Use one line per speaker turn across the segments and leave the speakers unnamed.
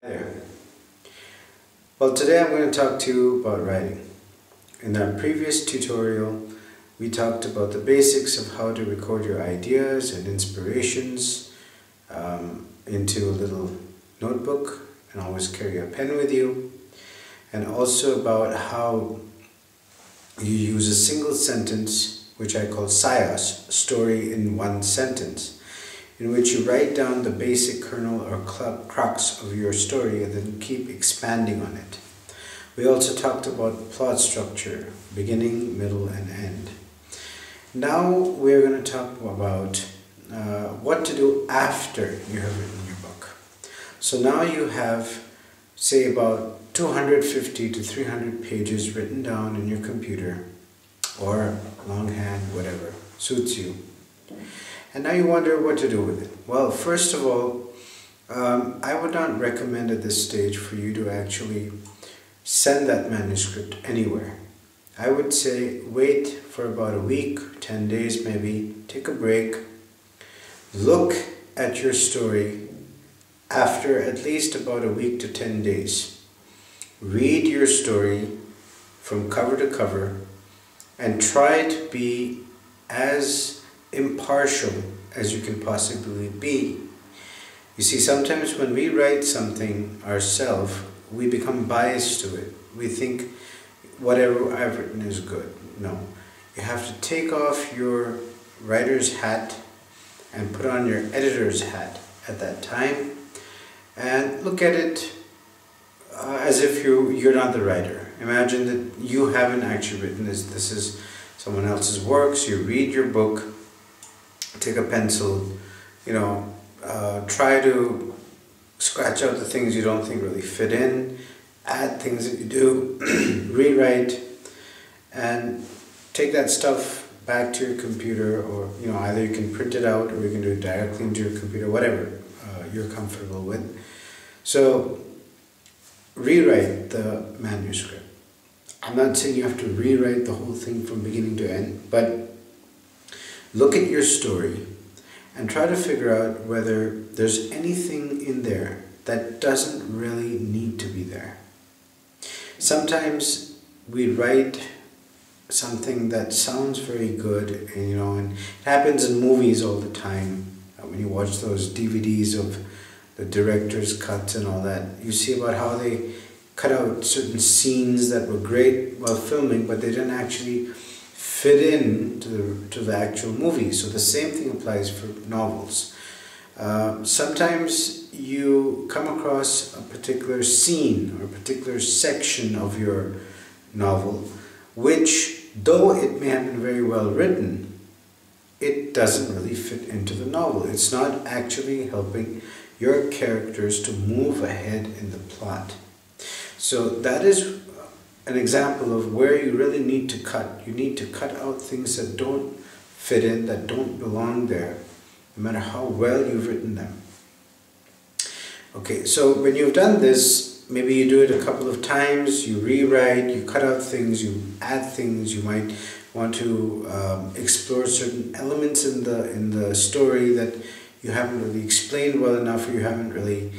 There. Well, today I'm going to talk to you about writing. In our previous tutorial, we talked about the basics of how to record your ideas and inspirations into a little notebook, and always carry a pen with you, and also about how you use a single sentence, which I call SIOS, story in one sentence, in which you write down the basic kernel or crux of your story and then keep expanding on it. We also talked about plot structure, beginning, middle, and end. Now we're going to talk about what to do after you have written your book. So now you have, say, about 250 to 300 pages written down in your computer or longhand, whatever suits you. And now you wonder what to do with it. Well, first of all, I would not recommend at this stage for you to actually send that manuscript anywhere. I would say wait for about a week, 10 days maybe, take a break, look at your story after at least about a week to 10 days. Read your story from cover to cover and try to be as impartial as you can possibly be. You see, sometimes when we write something ourselves, we become biased to it. We think whatever I've written is good. No. You have to take off your writer's hat and put on your editor's hat at that time and look at it as if you're not the writer. Imagine that you haven't actually written this. This is someone else's works. You read your book, take a pencil, try to scratch out the things you don't think really fit in, add things that you do, rewrite, and take that stuff back to your computer, or either you can print it out or you can do it directly into your computer, whatever you're comfortable with. So rewrite the manuscript. I'm not saying you have to rewrite the whole thing from beginning to end, but look at your story and try to figure out whether there's anything in there that doesn't really need to be there. Sometimes we write something that sounds very good, and it happens in movies all the time. When you watch those DVDs of the director's cuts and all that, you see about how they cut out certain scenes that were great while filming, but they didn't actually fit in to the actual movie. So the same thing applies for novels. Sometimes you come across a particular scene or a particular section of your novel, which, though it may have been very well written, it doesn't really fit into the novel. It's not actually helping your characters to move ahead in the plot. So that is an example of where you really need to cut. You need to cut out things that don't fit in, that don't belong there, no matter how well you've written them. Okay, so when you've done this, maybe you do it a couple of times, you rewrite, you cut out things, you add things, you might want to explore certain elements in the story that you haven't really explained well enough, or you haven't really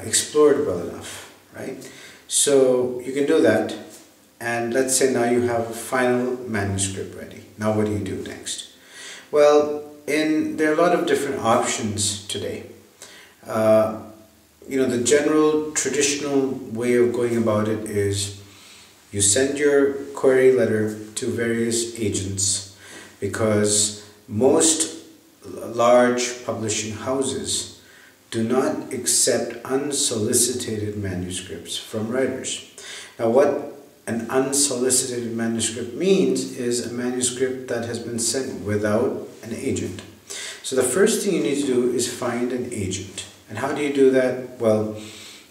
explored well enough, right? So you can do that. And let's say now you have a final manuscript ready. Now what do you do next? Well, there are a lot of different options today. The general traditional way of going about it is you send your query letter to various agents, because most large publishing houses do not accept unsolicited manuscripts from writers. Now what an unsolicited manuscript means is a manuscript that has been sent without an agent. So the first thing you need to do is find an agent. And how do you do that? Well,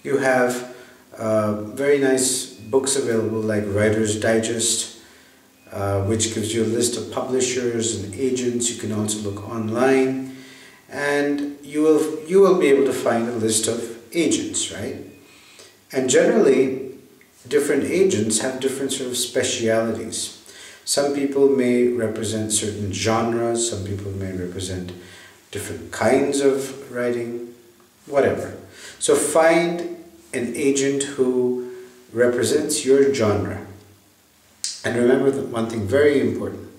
you have very nice books available like Writer's Digest, which gives you a list of publishers and agents. You can also look online, and you will be able to find a list of agents, right? And generally, different agents have different sort of specialities. Some people may represent certain genres, some people may represent different kinds of writing, whatever. So find an agent who represents your genre. And remember one thing very important.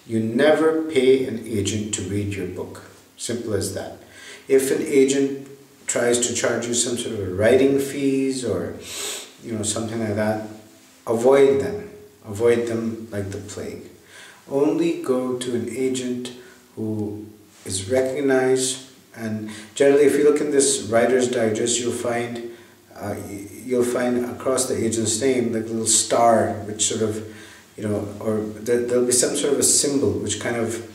You never pay an agent to read your book. Simple as that. If an agent tries to charge you some sort of writing fees or something like that, avoid them. Avoid them like the plague. Only go to an agent who is recognized, and generally if you look in this Writer's Digest, you'll find across the agent's name like a little star which sort of, or there'll be some sort of a symbol which kind of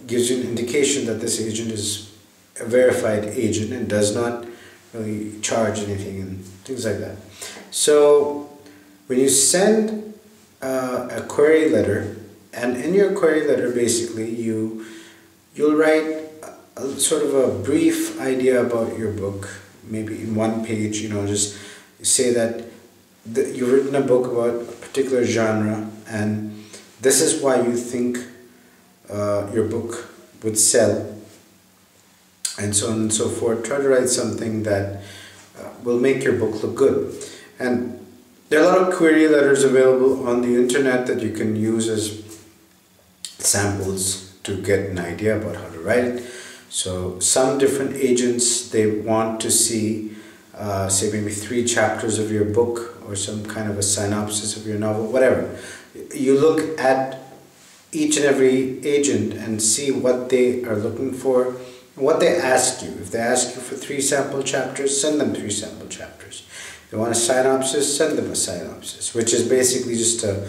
gives you an indication that this agent is a verified agent and does not really charge anything and things like that. So when you send a query letter, and in your query letter basically you'll write a sort of a brief idea about your book, maybe in one page, just say that you've written a book about a particular genre and this is why you think your book would sell, and so on and so forth. Try to write something that will make your book look good. And there are a lot of query letters available on the internet that you can use as samples to get an idea about how to write it. So some different agents, they want to see say maybe 3 chapters of your book or some kind of a synopsis of your novel, whatever. You look at each and every agent and see what they are looking for, what they ask you. If they ask you for 3 sample chapters, send them 3 sample chapters. If they want a synopsis, send them a synopsis, which is basically just a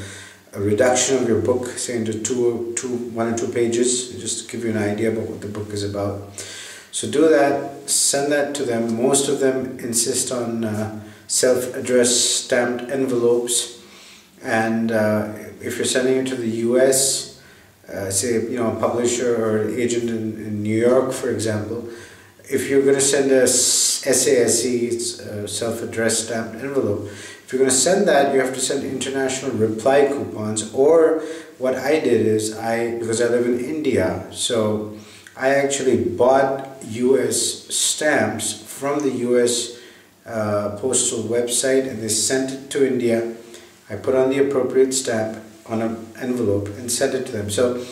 reduction of your book, say into 1 or 2 pages, just to give you an idea about what the book is about. So do that, send that to them. Most of them insist on self-addressed stamped envelopes, and if you're sending it to the US, say a publisher or an agent in New York, for example, if you're going to send a SASE, it's a self-addressed stamped envelope, if you're going to send that, you have to send international reply coupons. Or what I did is, because I live in India, so I actually bought US stamps from the US postal website, and they sent it to India. I put on the appropriate stamp on an envelope and sent it to them. So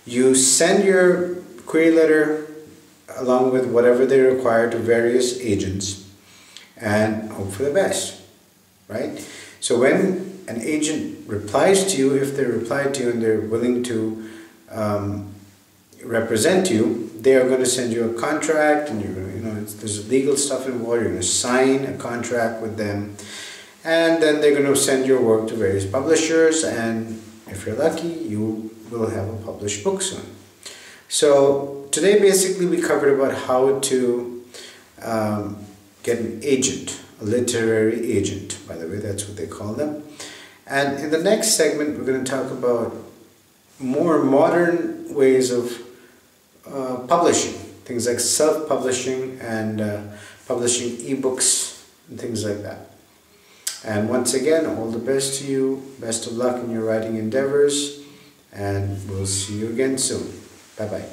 you send your query letter along with whatever they require to various agents and hope for the best, right? So when an agent replies to you, if they reply to you and they're willing to represent you, they are going to send you a contract, and you're going to, there's legal stuff involved. You're going to sign a contract with them, and then they're going to send your work to various publishers, and if you're lucky, you will have a published book soon. So today basically we covered about how to get an agent, a literary agent, by the way, that's what they call them. And in the next segment we're going to talk about more modern ways of publishing, things like self-publishing and publishing ebooks and things like that. And once again, all the best to you, best of luck in your writing endeavors, and we'll see you again soon. Bye-bye.